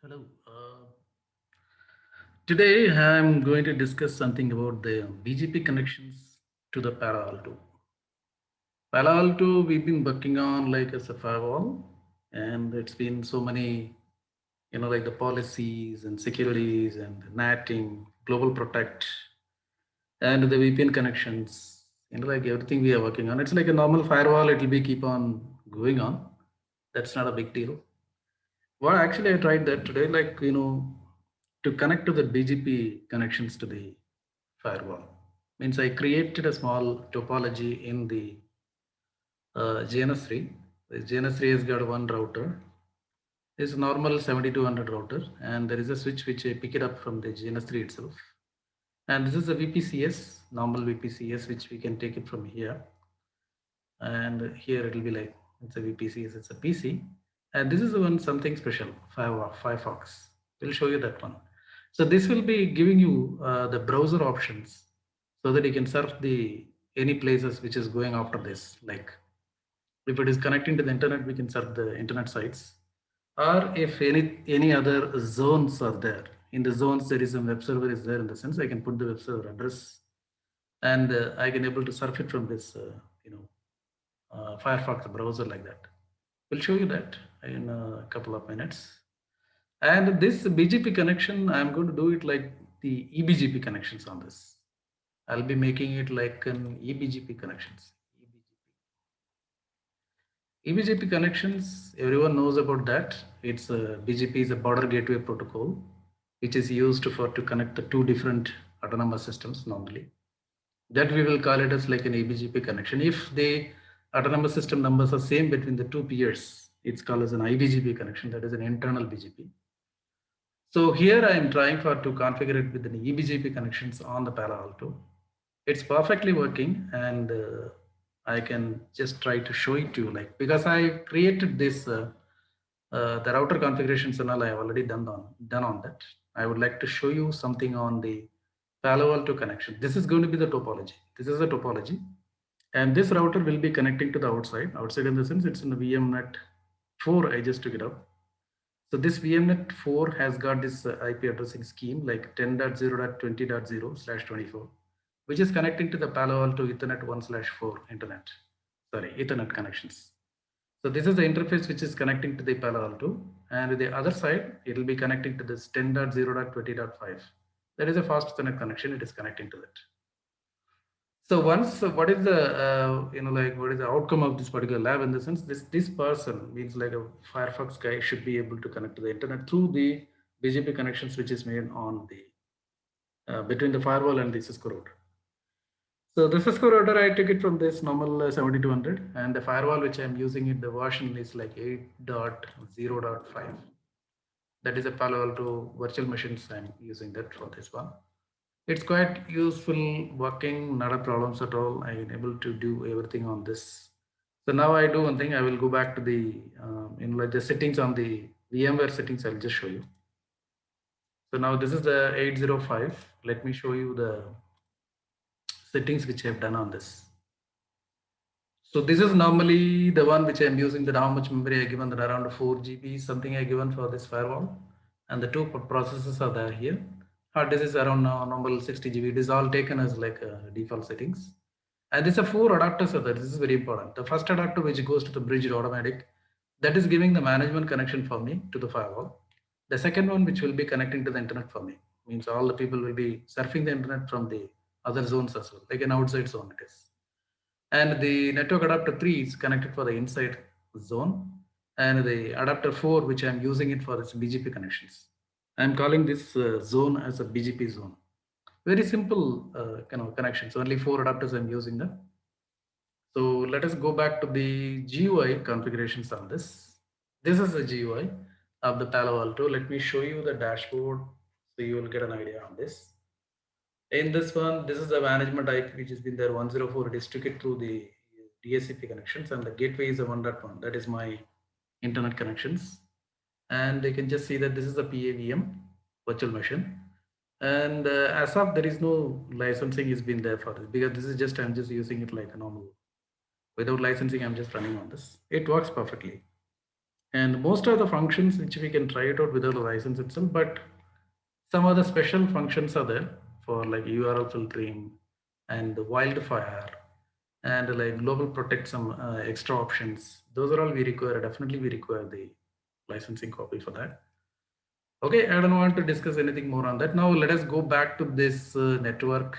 Hello. Today I'm going to discuss something about the BGP connections to the Palo Alto. Palo Alto, we've been working on like as a firewall, and it's been so many, like the policies and securities and NATing, Global Protect, and the VPN connections. Like everything we are working on. It's like a normal firewall. It will be keep on going on. That's not a big deal. Well, actually, I tried that today, like, to connect to the BGP connections to the firewall. Means I created a small topology in the GNS3. The GNS3 has got one router. It's a normal 7200 router, and there is a switch which I pick it up from the GNS3 itself. And this is a VPCS, normal VPCS, which we can take it from here. And here it will be like it's a VPCS, it's a PC. And this is the one something special, Firefox. We'll show you that one. So this will be giving you the browser options so that you can surf the any places which is going after this. Like if it is connecting to the internet, we can surf the internet sites. Or if any other zones are there. In the zones, there is a web server is there in the sense I can put the web server address and I can able to surf it from this, Firefox browser like that. We'll show you that in a couple of minutes. And this BGP connection, I'm going to do it like the eBGP connections on this. I'll be making it like an eBGP connections. eBGP connections, everyone knows about that. It's BGP is a border gateway protocol, which is used for to connect the two different autonomous systems normally. That we will call it as like an eBGP connection. If the autonomous system numbers are same between the two peers, it's called as an IBGP connection. That is an internal BGP. So here I am trying for to configure it with an eBGP connections on the Palo Alto. It's perfectly working, and I can just try to show it to you, like because I created this the router configurations and all I have already done on that. I would like to show you something on the Palo Alto connection. This is going to be the topology. This is the topology, and this router will be connecting to the outside. Outside in the sense it's in the VMnet 4. I just took it up. So this VMnet 4 has got this IP addressing scheme like 10.0.20.0/24, which is connecting to the Palo Alto Ethernet 1/4 internet, sorry, Ethernet connections. So this is the interface which is connecting to the Palo Alto, and the other side, it will be connecting to this 10.0.20.5. That is a fast Ethernet connection. It is connecting to that. So once, what is the like what is the outcome of this particular lab? In the sense, this person means like a Firefox guy should be able to connect to the internet through the BGP connections which is made on the between the firewall and the Cisco router. So the Cisco router, I took it from this normal 7200, and the firewall which I'm using it, the version is like 8.0.5. That is a Palo Alto virtual machines. I'm using that for this one. It's quite useful working, not a problems at all. I'm able to do everything on this. So now I do one thing. I will go back to the like the settings on the VMware settings. I'll just show you. So now this is the 805. Let me show you the settings which I've done on this. So this is normally the one which I'm using, that how much memory I given, that around 4 GB something I given for this firewall, and the two processes are there here. Hard disk is around now normal 60 GB. It is all taken as like default settings. And these are four adapters are there. This is very important. The first adapter which goes to the bridge automatic, that is giving the management connection for me to the firewall. The second one which will be connecting to the internet for me, means all the people will be surfing the internet from the other zones as well, like an outside zone it is. And the network adapter 3 is connected for the inside zone, and the adapter 4 which I'm using it for its BGP connections. I'm calling this zone as a BGP zone. Very simple connections, only four adapters I'm using them. So let us go back to the GUI configurations on this. This is the GUI of the Palo Alto. Let me show you the dashboard so you will get an idea on this. In this one, this is the management IP which has been there 104. It is took it through the DHCP connections, and the gateway is a 1.1. That is my internet connections. And you can just see that this is the PAVM virtual machine. And as of there is no licensing has been there for this, because this is just I'm just using it like a normal. Without licensing, I'm just running on this. It works perfectly. And most of the functions which we can try it out without a license itself, but some other special functions are there for like URL filtering and the wildfire and like global protect, some extra options. Those are all we require. Definitely we require the licensing copy for that. Okay, I don't want to discuss anything more on that. Now let us go back to this network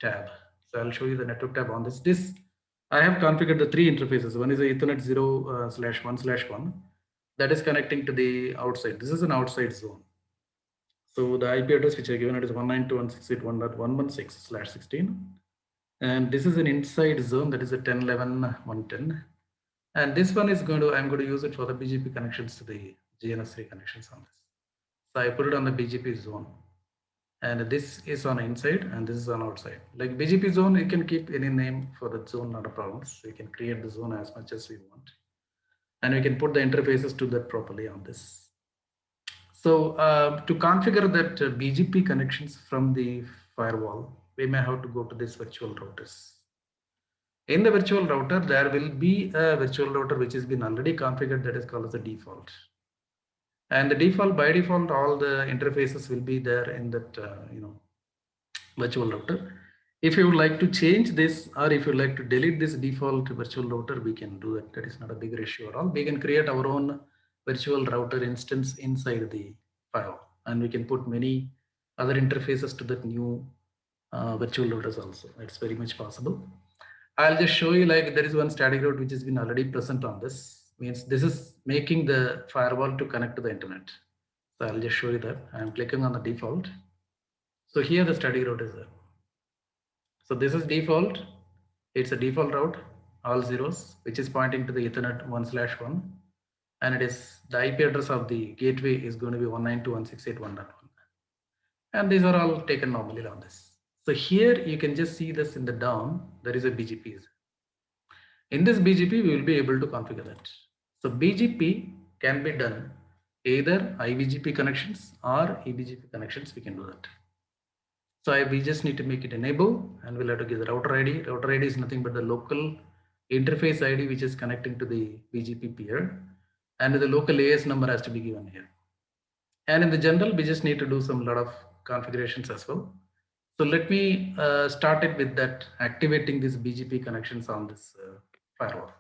tab. So I'll show you the network tab on this. I have configured the three interfaces. One is a Ethernet 0/1/1 that is connecting to the outside. This is an outside zone. So the IP address which I given it is 192.168.1.116/16. And this is an inside zone, that is a 10.11.110. And this one is I'm going to use it for the BGP connections to the GNS3 connections on this. So I put it on the BGP zone. And this is on inside and this is on outside. Like BGP zone, you can keep any name for the zone, not a problem. So you can create the zone as much as we want. And we can put the interfaces to that properly on this. So to configure that BGP connections from the firewall, we may have to go to this virtual routers. In the virtual router, there will be a virtual router which has been already configured, that is called as the default. And the default, by default, all the interfaces will be there in that virtual router. If you would like to change this, or if you would like to delete this default virtual router, we can do that. That is not a bigger issue at all. We can create our own virtual router instance inside the firewall, and we can put many other interfaces to that new virtual routers also. It's very much possible. I'll just show you, like there is one static route which has been already present on this. Means this is making the firewall to connect to the internet. So I'll just show you that. I'm clicking on the default. So here the static route is there. So this is default. It's a default route, all zeros, which is pointing to the Ethernet 1/1. And it is the IP address of the gateway is going to be 192.168.1.1. And these are all taken normally on this. So here you can just see this in the down, there is a BGP. In this BGP, we will be able to configure that. So BGP can be done either IBGP connections or eBGP connections, we can do that. So we just need to make it enable, and we'll have to give the router ID. Router ID is nothing but the local interface ID which is connecting to the BGP peer, and the local AS number has to be given here. And in the general, we just need to do some lot of configurations as well. So let me start it with that, activating these BGP connections on this firewall.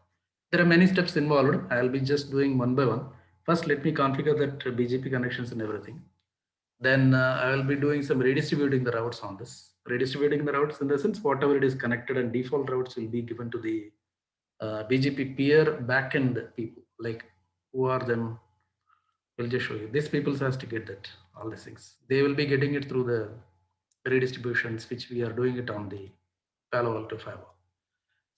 There are many steps involved. I'll be just doing one by one. First, let me configure that BGP connections and everything. Then I will be doing some redistributing the routes on this. Redistributing the routes in the sense whatever it is connected, and default routes will be given to the BGP peer backend people. Like who are them? We'll just show you. These people has to get that, all these things. They will be getting it through the redistributions, which we are doing it on the Palo Alto firewall.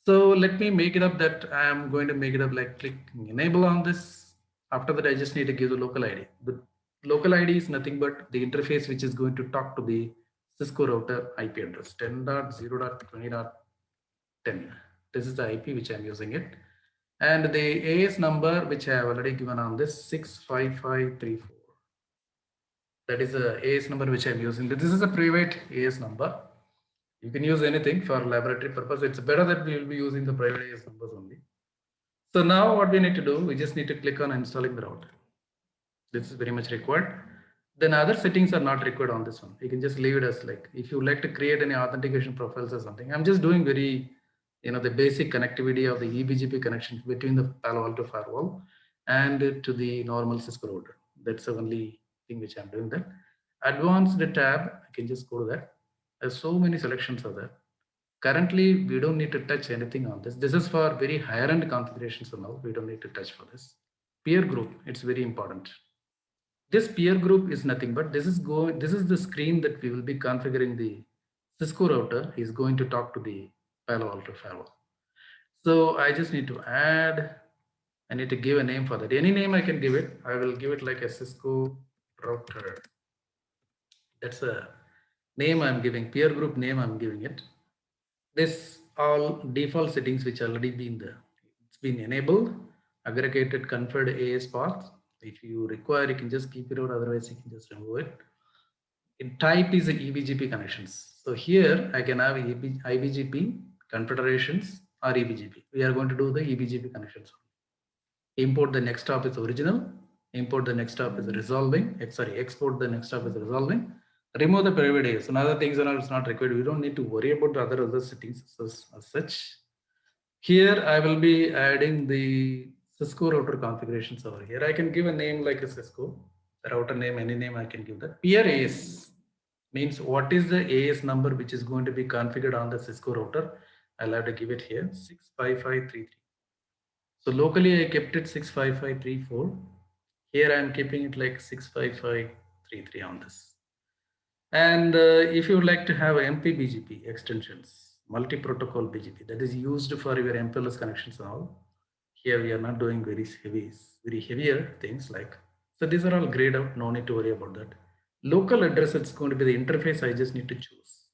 So let me make it up that I am going to make it up like click enable on this. After that, I just need to give the local ID. The local ID is nothing but the interface which is going to talk to the Cisco router IP address 10.0.20.10. This is the IP which I'm using it. And the AS number which I have already given on this 65534. That is the AS number which I'm using. This is a private AS number. You can use anything for laboratory purpose. It's better that we will be using the private AS numbers only. So now what we need to do, we just need to click on installing the router. This is very much required. Then other settings are not required on this one. You can just leave it as like, if you like to create any authentication profiles or something. I'm just doing very, the basic connectivity of the eBGP connection between the Palo Alto firewall and to the normal Cisco router. That's the only thing which I'm doing there. Advanced tab, I can just go to that. There's so many selections are there. Currently, we don't need to touch anything on this. This is for very higher end configurations. So now we don't need to touch for this. Peer group, it's very important. This peer group is nothing but this is the screen that we will be configuring the Cisco router is going to talk to the Palo Alto firewall. So I just need to add, I need to give a name for that. Any name I can give it. I will give it like a Cisco router. That's a name I'm giving, peer group name I'm giving it. This all default settings which already been there. It's been enabled, aggregated conferred AS path. If you require, you can just keep it out, otherwise you can just remove it. In type is the eBGP connections. So here I can have IBGP confederations or eBGP. We are going to do the eBGP connections. import the next stop is original, import the next stop is resolving, export the next stop is resolving, remove the private AS. And other things are not required. We don't need to worry about the other settings as such. Here I will be adding the Cisco router configurations over here. I can give a name like a Cisco, the router name, any name I can give that. Peer AS means what is the AS number which is going to be configured on the Cisco router. I'll have to give it here 65533. So locally I kept it 65534. Here I am keeping it like 65533 on this. And if you would like to have MPBGP extensions, multi-protocol BGP, that is used for your MPLS connections and all. Here we are not doing very heavier things like, so these are all grayed out, no need to worry about that. Local address, it's going to be the interface I just need to choose.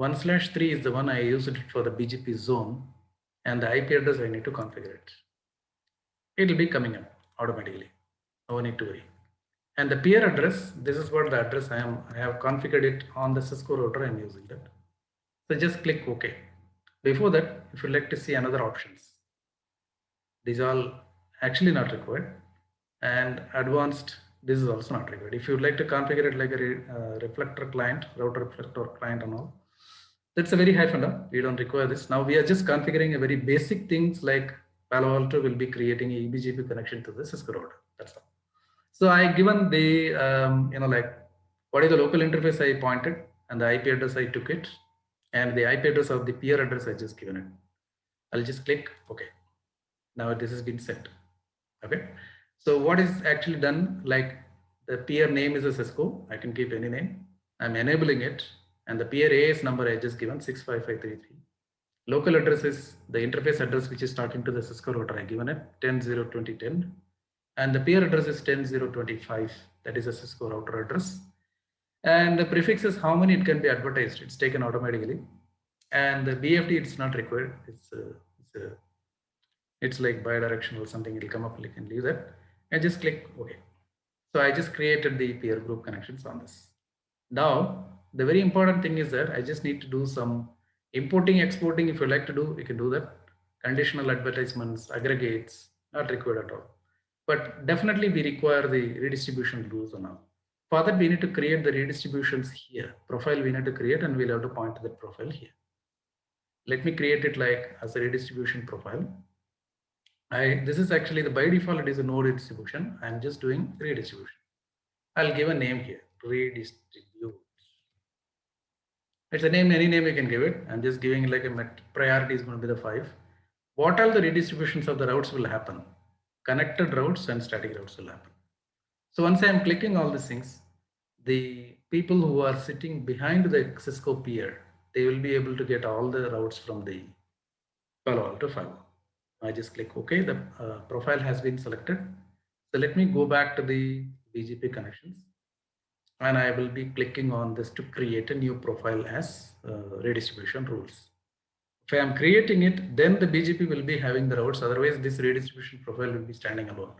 1/3 is the one I used it for the BGP zone, and the IP address I need to configure it. It will be coming up automatically, no need to worry. And the peer address, this is what the address I have configured it on the Cisco router. I'm using that. So just click OK. Before that, if you'd like to see another options, these are all actually not required, and advanced, this is also not required. If you'd like to configure it like a reflector client, router reflector client and all, that's a very high funda. We don't require this. Now we are just configuring a very basic things like Palo Alto will be creating a eBGP connection to the Cisco router. That's all. So I given the, like what is the local interface I pointed, and the IP address I took it, and the IP address of the peer address I just given it. I'll just click OK. Now this has been set. Okay. So what is actually done, like the peer name is a Cisco. I can keep any name. I'm enabling it, and the peer AS number I just given 65533. Local address is the interface address which is talking to the Cisco router. I given it 10.0.20.10. And the peer address is 10.0.25. That is a Cisco router address. And the prefix is how many it can be advertised. It's taken automatically. And the BFD, it's not required. It's like bidirectional something. It'll come up. You can leave that and just click OK. So I just created the peer group connections on this. Now the very important thing is that I just need to do some importing, exporting. If you like to do, you can do that. Conditional advertisements, aggregates, not required at all. But definitely we require the redistribution rules and all. For that, we need to create the redistributions here. Profile we need to create, and we'll have to point to the profile here. Let me create it like as a redistribution profile. This is actually the by default, it is a no redistribution. I'm just doing redistribution. I'll give a name here, redistribute. It's a name, any name you can give it. I'm just giving like a priority is going to be the 5. What all the redistributions of the routes will happen? Connected routes and static routes will happen. So once I'm clicking all these things, the people who are sitting behind the Cisco peer, they will be able to get all the routes from the Palo Alto firewall. I just click OK. The profile has been selected. So let me go back to the BGP connections, and I will be clicking on this to create a new profile as redistribution rules. If I am creating it, then the BGP will be having the routes. Otherwise, this redistribution profile will be standing alone.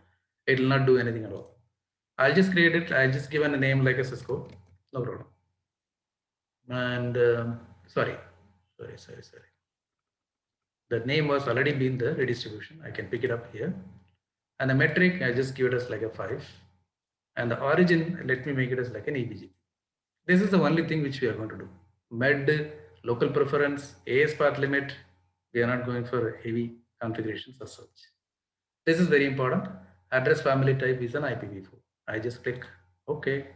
It will not do anything at all. I'll just create it. I'll just give a name like a Cisco. No problem. And sorry. The name was already been the redistribution. I can pick it up here. And the metric, I just give it as like a 5. And the origin, let me make it as like an eBGP. This is the only thing which we are going to do. MED, local preference, AS path limit. We are not going for heavy configurations as such. This is very important. Address family type is an IPv4. I just click OK.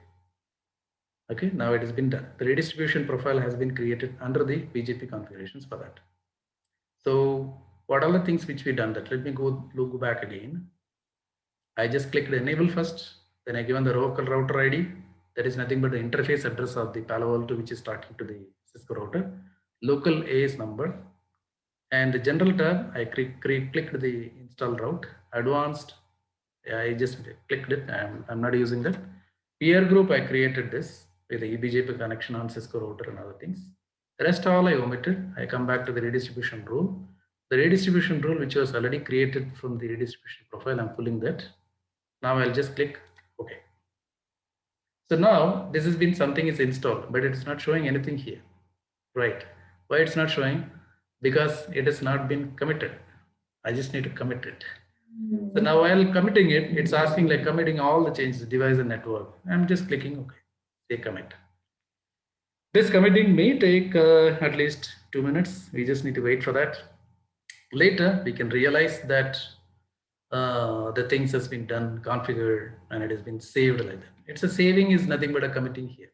Okay, now it has been done. The redistribution profile has been created under the BGP configurations for that. So what are the things which we done that? Let me go back again. I just clicked enable first. Then I given the local router ID. That is nothing but the interface address of the Palo Alto, which is talking to the Cisco router. Local AS number. And the general tab, I clicked the install route. Advanced, I just clicked it. I'm not using that. Peer group, I created this with the eBGP connection on Cisco router and other things. The rest all I omitted. I come back to the redistribution rule. The redistribution rule, which was already created from the redistribution profile, I'm pulling that. Now I'll just click OK. So now this has been something is installed, but it's not showing anything here, right? Why it's not showing? Because it has not been committed. I just need to commit it. So now while committing it, it's asking like committing all the changes, device and network. I'm just clicking OK, say commit. This committing may take at least 2 minutes. We just need to wait for that. Later, we can realize that the things has been done, configured, and it has been saved like that. It's a saving is nothing but a committing here.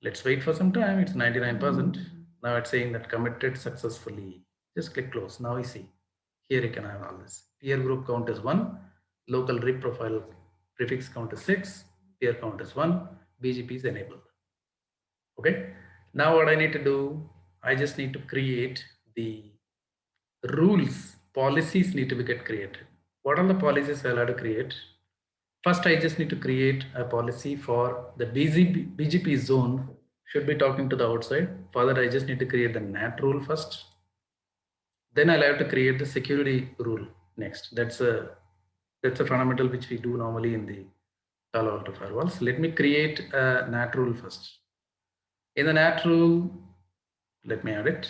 Let's wait for some time. It's 99%. Now it's saying that committed successfully. Just click close. Now we see. Here you can have all this. Peer group count is 1. Local RIP profile prefix count is 6. Peer count is 1. BGP is enabled. Okay. Now what I need to do, I just need to create the rules. Policies need to be get created. What are the policies I'll have to create? First, I just need to create a policy for the BGP zone should be talking to the outside. For that, I just need to create the NAT rule first. Then I'll have to create the security rule next. That's a fundamental which we do normally in the Palo Alto firewalls. Let me create a NAT rule first. In the NAT rule, let me add it.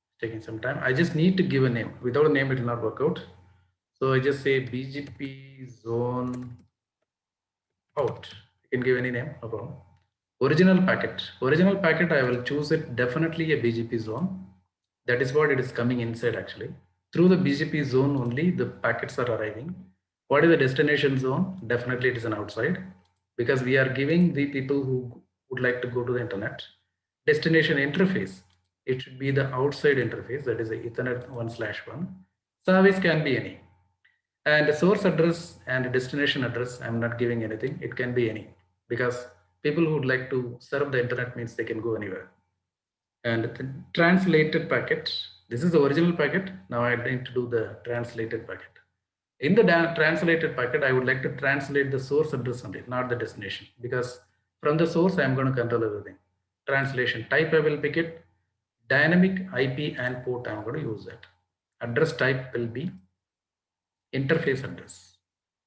It's taking some time. I just need to give a name. Without a name, it will not work out. So I just say BGP zone out. You can give any name, no problem. Original packet. Original packet, I will choose it definitely a BGP zone. That is what it is coming inside actually. Through the BGP zone only the packets are arriving. What is the destination zone? Definitely it is an outside because we are giving the people who would like to go to the internet destination interface. It should be the outside interface, that is the Ethernet 1/1. Service can be any. And the source address and destination address, I'm not giving anything. It can be any because people who would like to serve the internet means they can go anywhere. And the translated packet, this is the original packet. Now I need to do the translated packet. In the translated packet, I would like to translate the source address only, not the destination, because from the source, I'm going to control everything. Translation type, I will pick it. Dynamic IP and port, I'm going to use that. Address type will be interface address.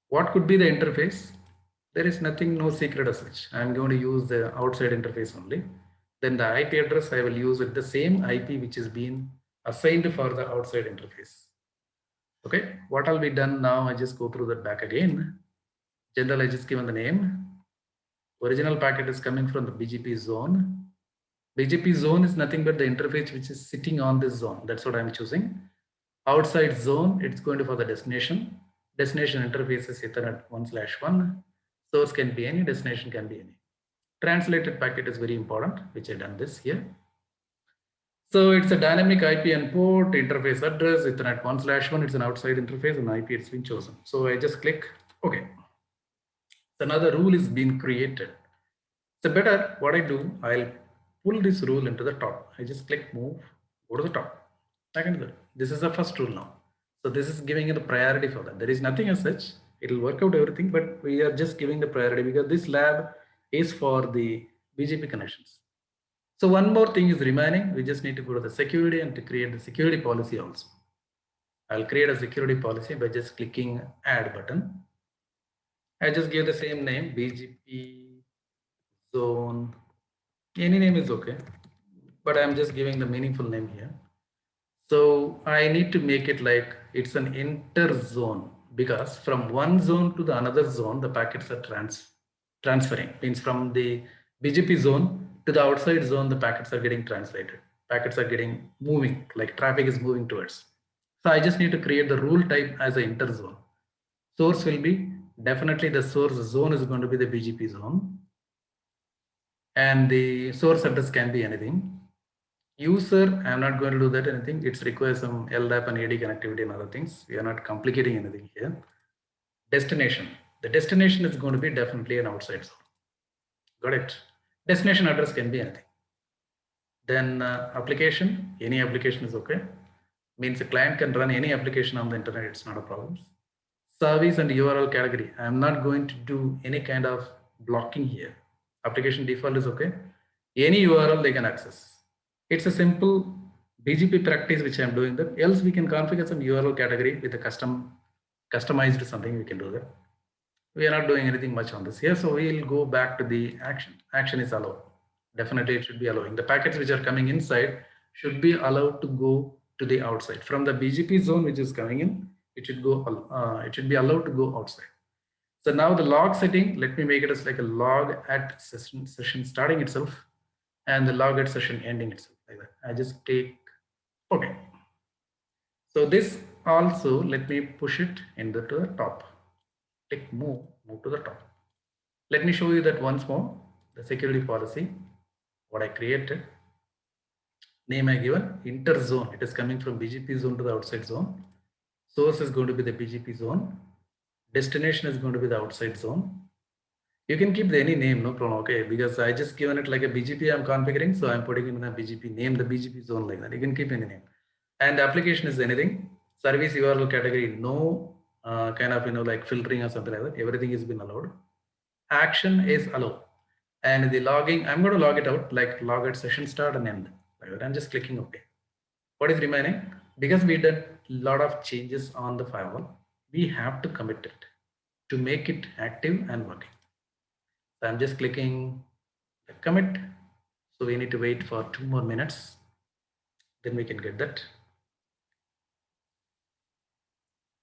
What could be the interface? There is nothing, no secret as such. I'm going to use the outside interface only. Then the IP address, I will use it the same IP which is being assigned for the outside interface. Okay, what will be done now? I just go through that back again. General, I just given the name. Original packet is coming from the BGP zone. BGP zone is nothing but the interface which is sitting on this zone. That's what I'm choosing. Outside zone, it's going to for the destination. Destination interface is Ethernet 1/1. Source can be any, destination can be any. Translated packet is very important, which I done this here. So it's a dynamic IP and port, interface address, Ethernet 1/1. It's an outside interface and IP it's been chosen. So I just click OK. So another rule is being created. So better what I do, I'll pull this rule into the top. I just click move, go to the top. I can do that. This is the first rule now. So this is giving it the priority for that. There is nothing as such. It will work out everything, but we are just giving the priority because this lab is for the BGP connections. So one more thing is remaining. We just need to go to the security and to create the security policy also. I'll create a security policy by just clicking add button. I just give the same name, BGP zone. Any name is okay, but I'm just giving the meaningful name here. So I need to make it like it's an inter zone because from one zone to the another zone, the packets are transferring. Means from the BGP zone to the outside zone, the packets are getting translated. Packets are getting moving, like traffic is moving towards. So I just need to create the rule type as an inter zone. Source will be definitely the source zone is going to be the BGP zone. And the source address can be anything. User, I'm not going to do that anything. It requires some LDAP and AD connectivity and other things. We are not complicating anything here. Destination. The destination is going to be definitely an outside zone. Got it? Destination address can be anything. Then application, any application is okay. Means a client can run any application on the internet. It's not a problem. Service and URL category. I'm not going to do any kind of blocking here. Application default is okay. Any URL they can access. It's a simple BGP practice which I'm doing that. Else we can configure some URL category with a customized something. We can do that. We are not doing anything much on this here. So we'll go back to the action. Action is allowed. Definitely it should be allowing. The packets which are coming inside should be allowed to go to the outside. From the BGP zone which is coming in, it should be allowed to go outside. So now the log setting, let me make it as like a log at session starting itself and the log at session ending itself like that. I just take, okay. So this also, let me push it to the top. Click move to the top. Let me show you that once more. The security policy, what I created. Name I given inter zone. It is coming from BGP zone to the outside zone. Source is going to be the BGP zone. Destination is going to be the outside zone. You can keep any name, no problem. Okay, because I just given it like a BGP I'm configuring, so I'm putting in a BGP name, the BGP zone like that. You can keep any name. And the application is anything. Service URL category, no kind of like filtering or something like that. Everything has been allowed. Action is allowed. And the logging, I'm going to log it out like log at session start and end. Like that. I'm just clicking OK. What is remaining? Because we did a lot of changes on the firewall, we have to commit it to make it active and working. So I'm just clicking the commit. So we need to wait for 2 more minutes. Then we can get that.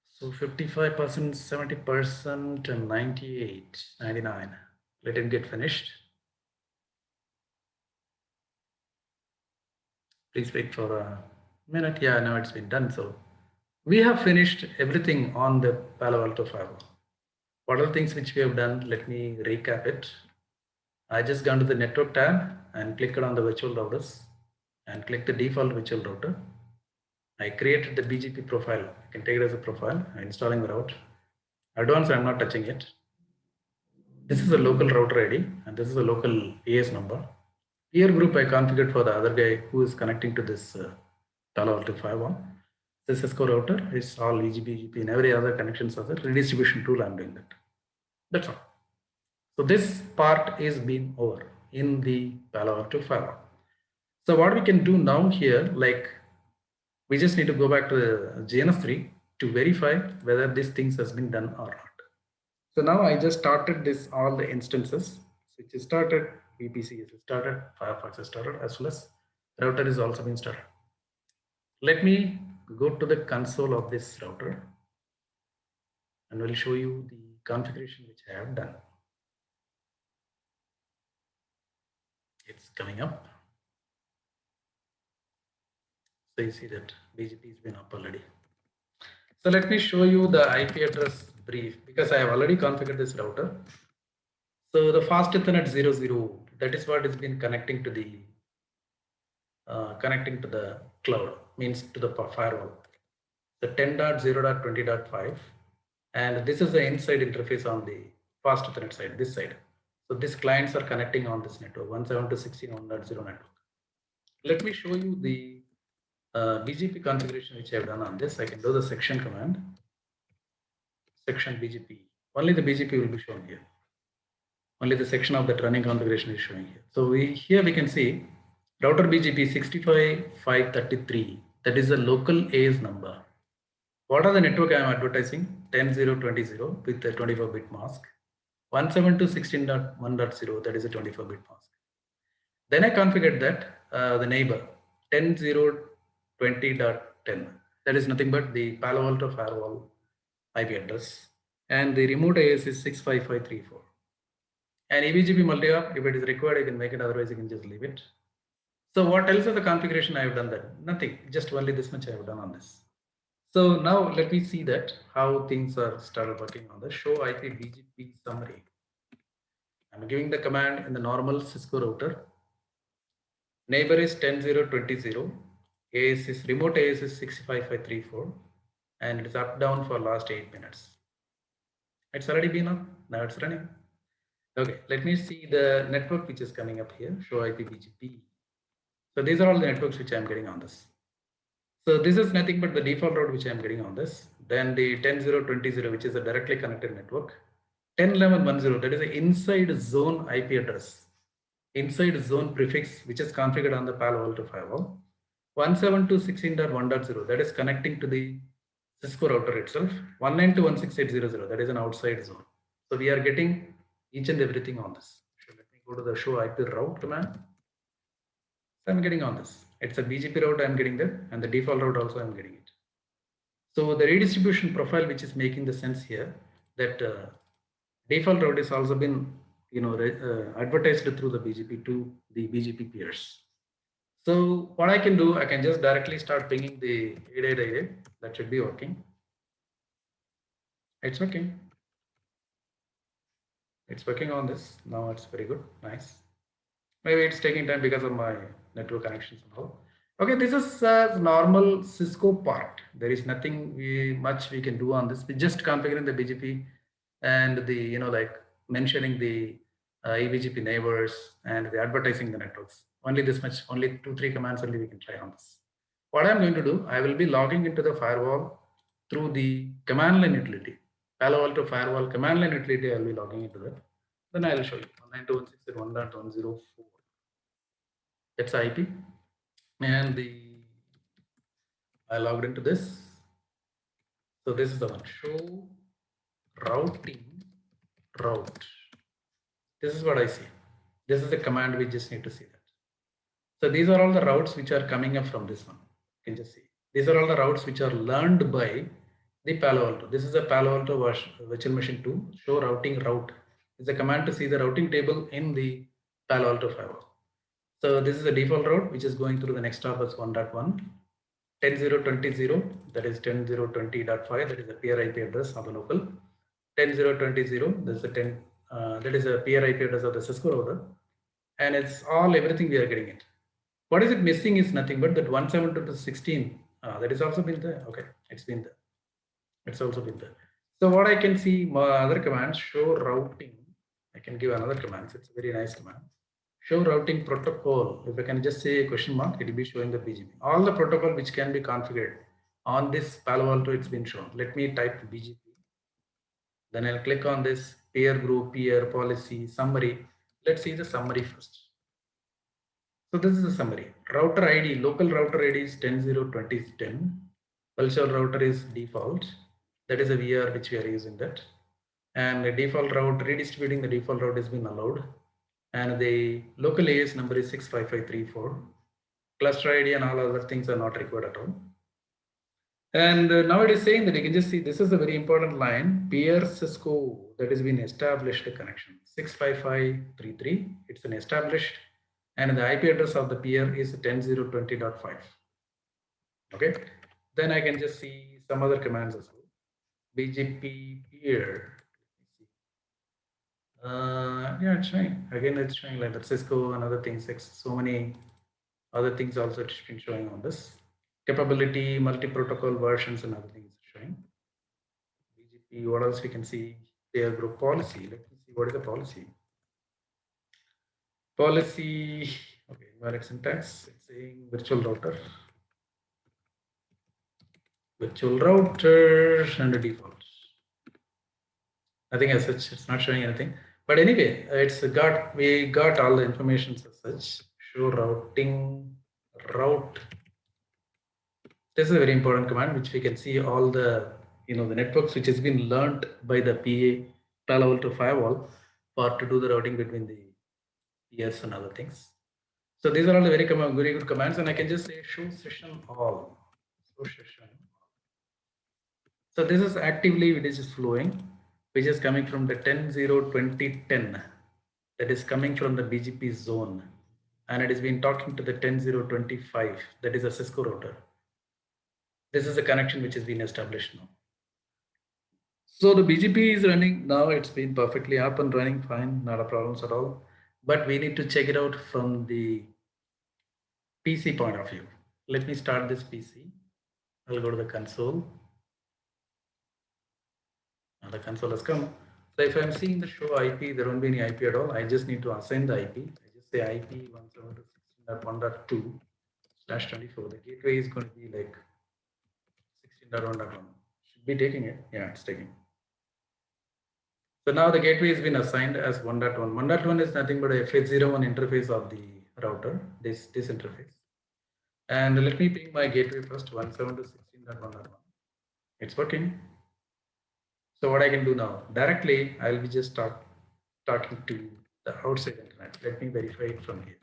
So 55%, 70%, and 98, 99. Let it get finished. Please wait for a minute. Yeah, now it's been done. So we have finished everything on the Palo Alto firewall. What are the things which we have done? Let me recap it. I just gone to the network tab and clicked on the virtual routers and click the default virtual router. I created the BGP profile. You can take it as a profile. I'm installing the route. Advanced, I'm not touching it. This is a local router ID and this is a local AS number. Peer group I configured for the other guy who is connecting to this Palo Alto firewall. This Cisco router is all BGP and every other connections are the redistribution tool. I'm doing that. That's all. So this part is being over in the Palo Alto firewall. So what we can do now here, like we just need to go back to the GNS3 to verify whether these things has been done or not. So now I just started this, all the instances, which is started, VPC is started, Firefox is started, as well as router is also been started. Let me go to the console of this router and we'll show you the configuration which I have done. It's coming up. So you see that BGP has been up already. So let me show you the IP address brief because I have already configured this router. So the fast Ethernet 00, that is what has been connecting to the cloud, means to the firewall. The 10.0.20.5, and this is the inside interface on the fast Ethernet side, this side. So these clients are connecting on this network, 172.16.1.0 network. Let me show you the BGP configuration which I have done on this. I can do the section command, section BGP. Only the BGP will be shown here. Only the section of that running configuration is showing here. So here we can see router BGP 65533. That is the local AS number. What are the network I am advertising? 10.0.20 with a 24-bit mask. 172.16.1.0, that is a 24-bit mask. Then I configured that the neighbor 10.0.20.10. That is nothing but the Palo Alto firewall IP address. And the remote AS is 65534. And EBGP multi-op, if it is required, you can make it, otherwise you can just leave it. So what else is the configuration I have done that? Nothing, just only this much I have done on this. So now let me see that how things are started working on the show IP BGP summary. I'm giving the command in the normal Cisco router. Neighbor is 10.0.20. AS is remote AS is 65534, and it is up down for last 8 minutes. It's already been up, now it's running. Okay, let me see the network which is coming up here, show IP BGP. So these are all the networks which I'm getting on this. So this is nothing but the default route which I'm getting on this. Then the 10.0.20, which is a directly connected network. 10.11.10, that is an inside zone IP address. Inside zone prefix, which is configured on the Palo Alto firewall. 172.16.1.0, that is connecting to the Cisco router itself. 192.168.0.0, that is an outside zone. So we are getting each and everything on this. So let me go to the show IP route command. So I'm getting on this. It's a BGP route I'm getting there, and the default route also I'm getting it. So the redistribution profile, which is making the sense here, that default route is also been, advertised through the BGP to the BGP peers. So what I can do, I can just directly start pinging the 8888. That should be working. It's working. It's working on this. Now it's very good. Nice. Maybe it's taking time because of my network connections and all. Okay, this is normal Cisco part. There is nothing much we can do on this. We just configuring the BGP and the, like mentioning the eBGP neighbors and the advertising the networks. Only this much, only 2-3 commands only we can try on this. What I'm going to do, I will be logging into the firewall through the command line utility. Palo Alto firewall command line utility, I'll be logging into that. Then I'll show you 192.168.1.104. That's IP. And I logged into this. So this is the one. Show routing route. This is what I see. This is the command. We just need to see that. So these are all the routes which are coming up from this one. You can just see. These are all the routes which are learned by the Palo Alto. This is a Palo Alto virtual machine 2. Show routing route is a command to see the routing table in the Palo Alto firewall. So this is the default route which is going through the next hop as 1.1. 10.0.20, that is 10.0.20.5, that is the peer IP address of the local. 10.0.20, that is the that is a peer IP address of the Cisco router, and it's all everything we are getting it. What is it missing is nothing but that 172.16. That is also been there. Okay, it's been there. It's also been there. So what I can see, my other commands, show routing. I can give another command. It's a very nice command. Show routing protocol. If I can just say a question mark, it will be showing the BGP. All the protocol which can be configured on this Palo Alto, it's been shown. Let me type BGP. Then I'll click on this peer group, peer policy, summary. Let's see the summary first. So this is a summary. Router ID, local router ID is 10.0.20.10. Virtual router is default. That is a VR which we are using that. And the default route, redistributing the default route has been allowed. And the local AS number is 65534. Cluster ID and all other things are not required at all. And now it is saying that you can just see this is a very important line. Peer Cisco, that has been established connection 65533. It's an established, and the IP address of the peer is 10.0.20.5. Okay, then I can just see some other commands as well. BGP peer. Yeah, it's showing again. It's showing like that Cisco and other things. So many other things also it's been showing on this. Capability, multi-protocol versions and other things showing. BGP, what else we can see? Their group policy. Let me see what is the policy. Policy, okay, invalid syntax. It's saying virtual router. Virtual router and the default. Nothing as such, it's not showing anything. But anyway, we got all the information as such. Show routing route. This is a very important command which we can see all the the networks which has been learned by the PA Palo Alto firewall for to do the routing between the peers and other things. So these are all the very good commands, and I can just say show session all. Show session. So this is actively which is flowing, which is coming from the 10.0.20.10. That is coming from the BGP zone, and it has been talking to the 10.0.25. That is a Cisco router. This is a connection which has been established now. So the BGP is running now. It's been perfectly up and running fine, not a problems at all. But we need to check it out from the PC point of view. Let me start this PC. I'll go to the console. Now the console has come. So if I'm seeing the show IP, there won't be any IP at all. I just need to assign the IP. I just say IP 172.16.1.2/24. The gateway is going to be like 16.1.1. Should be taking it. Yeah, it's taking. So now the gateway has been assigned as 1.1. 1.1 is nothing but a FH01 interface of the router, this interface. And let me ping my gateway first, 172.16.1.1. It's working. So what I can do now, directly, I'll be just talking to the outside internet. Let me verify it from here.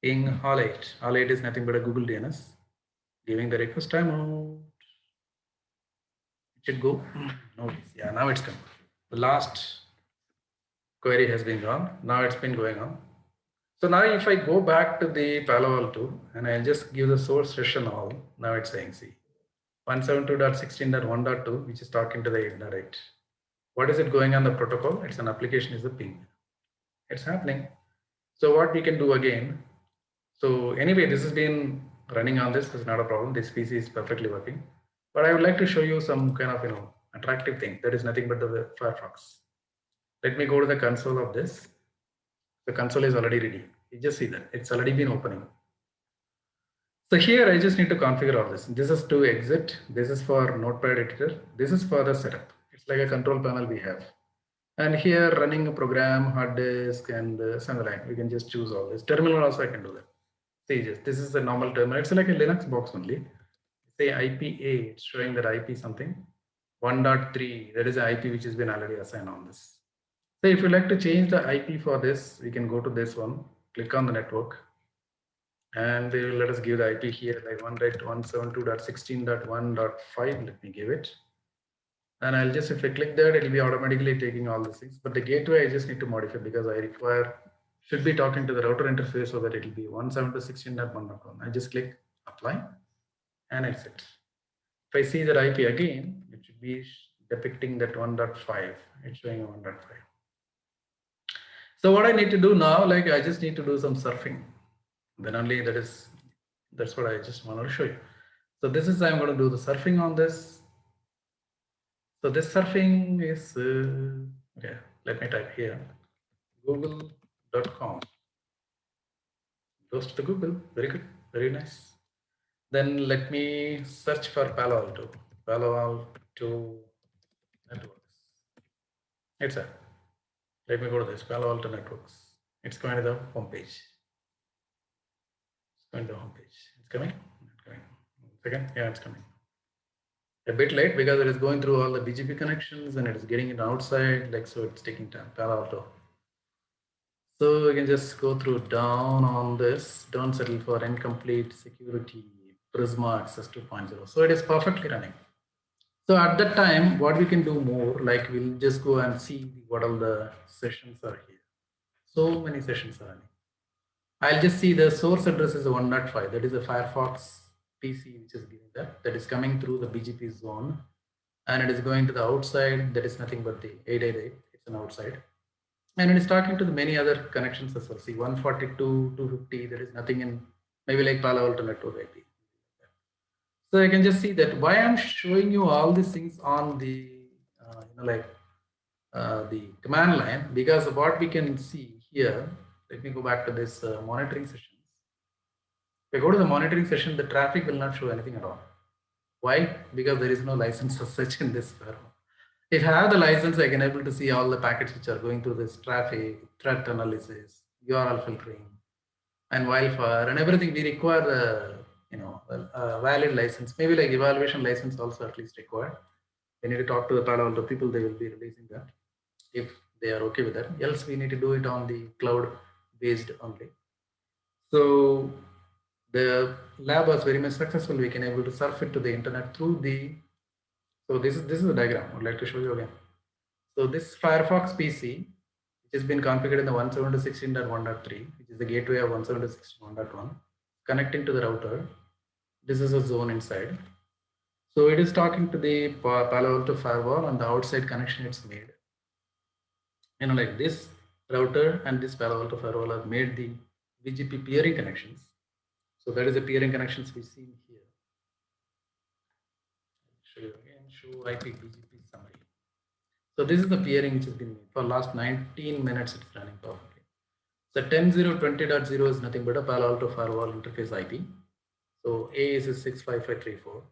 ping all 8. All 8 is nothing but a Google DNS. Giving the request timeout. It should go. No, yeah, now it's come. The last query has been gone. Now it's been going on. So now if I go back to the Palo Alto and I'll just give the source session all, now it's saying, see, 172.16.1.2, which is talking to the direct. What is it going on the protocol? It's an application is a ping. It's happening. So what we can do again. So anyway, this has been running on this. It's not a problem. This PC is perfectly working. But I would like to show you some kind of, attractive thing. That is nothing but the Firefox. Let me go to the console of this. The console is already ready. You just see that it's already been opening. So here I just need to configure all this. This is to exit. This is for Notepad editor. This is for the setup. It's like a control panel we have. And here running a program, hard disk, and something like we can just choose all this. Terminal also I can do that. See, just this is a normal terminal. It's like a Linux box only. Say IPA, it's showing that IP something. 1.3, that is the IP which has been already assigned on this. So if you like to change the IP for this, we can go to this one, click on the network, and they will let us give the IP here like 1.172.16.1.5. Let me give it. And I'll just, if I click that, it'll be automatically taking all these things. But the gateway, I just need to modify because I require, should be talking to the router interface so that it'll be 172.16.1.1. I just click apply and exit. If I see that IP again, it should be depicting that 1.5. It's showing 1.5. So what I need to do now, like I just need to do some surfing. Then only that's what I just want to show you. So this is, I'm going to do the surfing on this. So this surfing is, okay, let me type here, google.com. Goes to the Google, very good, very nice. Then let me search for Palo Alto networks. It's a, let me go to this Palo Alto networks. It's going to the home page. It's going to the home page. It's coming. It's coming. 1 second. Yeah, it's coming. A bit late because it is going through all the BGP connections and it is getting it outside. Like so, it's taking time. Palo Alto. So we can just go through down on this. Don't settle for incomplete security. Prisma access 2.0. So it is perfectly running. So at that time, what we can do more, like we'll just go and see what all the sessions are here. So many sessions are running. I'll just see the source address is 1.5. That is a Firefox PC, which is giving that. That is coming through the BGP zone. And it is going to the outside. That is nothing but the 888. It's an outside. And it is talking to the many other connections as well. See, 142, 250. There is nothing in maybe like Palo Alto network IP. So I can just see that why I'm showing you all these things on the, the command line, because what we can see here, let me go back to this monitoring sessions. If I go to the monitoring session, the traffic will not show anything at all. Why? Because there is no license as such in this firewall. If I have the license, I can able to see all the packets which are going through this traffic, threat analysis, URL filtering, and wildfire, and everything. We require the a valid license, maybe like evaluation license also at least required. We need to talk to the Palo Alto people, they will be releasing that if they are okay with that. Else we need to do it on the cloud based only. So the lab was very much successful. We can able to surf it to the internet through the, so this is the diagram I would like to show you again. So this Firefox PC, which has been configured in the 172.16.1.3, which is the gateway of 172.16.1.1, connecting to the router. This is a zone inside. So it is talking to the Palo Alto firewall, and the outside connection it's made. Like this router and this Palo Alto firewall have made the BGP peering connections. So that is the peering connections we see here. Show you again, show IP BGP summary. So this is the peering which has been made. For last 19 minutes it's running perfectly. So 10.0.20.0 is nothing but a Palo Alto firewall interface IP. So A is 65534.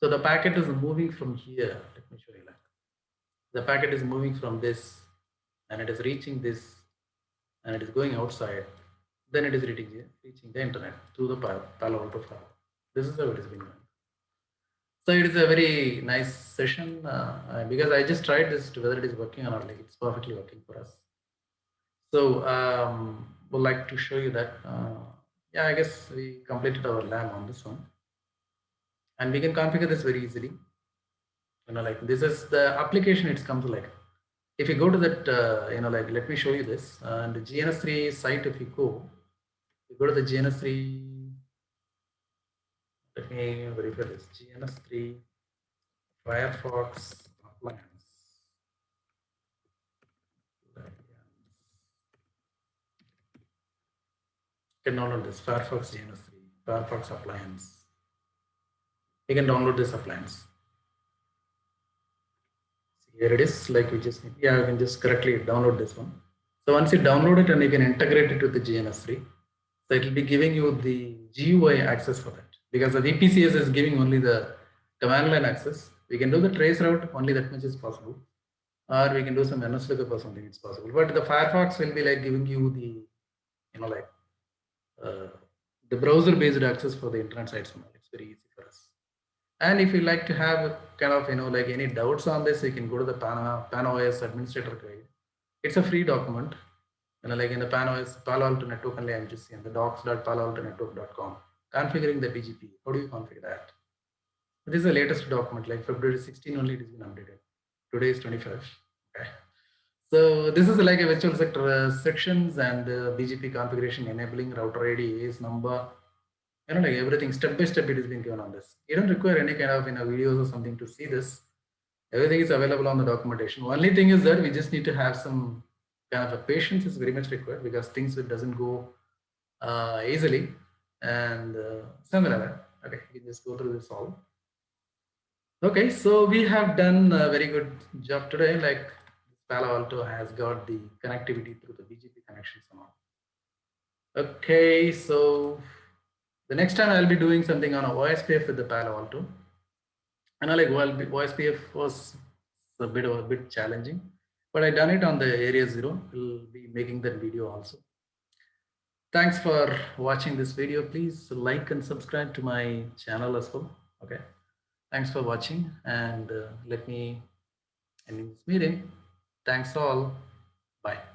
So the packet is moving from here. Let me show you that. The packet is moving from this and it is reaching this and it is going outside. Then it is reaching the internet through the Palo Alto firewall. This is how it has been going. So it is a very nice session because I just tried this to whether it is working or not. Like it's perfectly working for us. So we'd like to show you that. Yeah, I guess we completed our lab on this one, and we can configure this very easily. Like this is the application. It's come to like, if you go to that, like let me show you this. And the GNS3 site, if you go to the GNS3. Let me verify this. GNS3 Firefox appliance. You can download this Firefox GNS3 Firefox appliance. You can download this appliance. Here it is. Like we just need, yeah, you can just correctly download this one. So once you download it and you can integrate it with the GNS3, so it will be giving you the GUI access for that, because the VPCS is giving only the command line access. We can do the trace route, only that much is possible, or we can do some NSLookup or something, it's possible. But the Firefox will be like giving you the, like the browser based access for the internet sites. It's very easy for us. And if you like to have kind of, like any doubts on this, you can go to the PanOS administrator guide. It's a free document. Like in the PanOS, Palo Alto Network only I'm just seeing the docs.paloaltonetwork.com. Configuring the BGP. How do you configure that? This is the latest document, like February 16 only it has been updated. Today is 25. Okay. So this is like a virtual sector sections and BGP configuration enabling router ID, AS number, like everything step by step it is being given on this. You don't require any kind of videos or something to see this. Everything is available on the documentation. Only thing is that we just need to have some kind of a patience is very much required, because things it doesn't go easily, and something like that. Okay, we can just go through this all. Okay, so we have done a very good job today. Like Palo Alto has got the connectivity through the BGP connections and all. Okay, so the next time I'll be doing something on a OSPF with the Palo Alto. And like, well, OSPF was a bit challenging, but I done it on the Area 0. We'll be making that video also. Thanks for watching this video. Please like and subscribe to my channel as well. Okay. Thanks for watching, and let me end this meeting. Thanks all. Bye.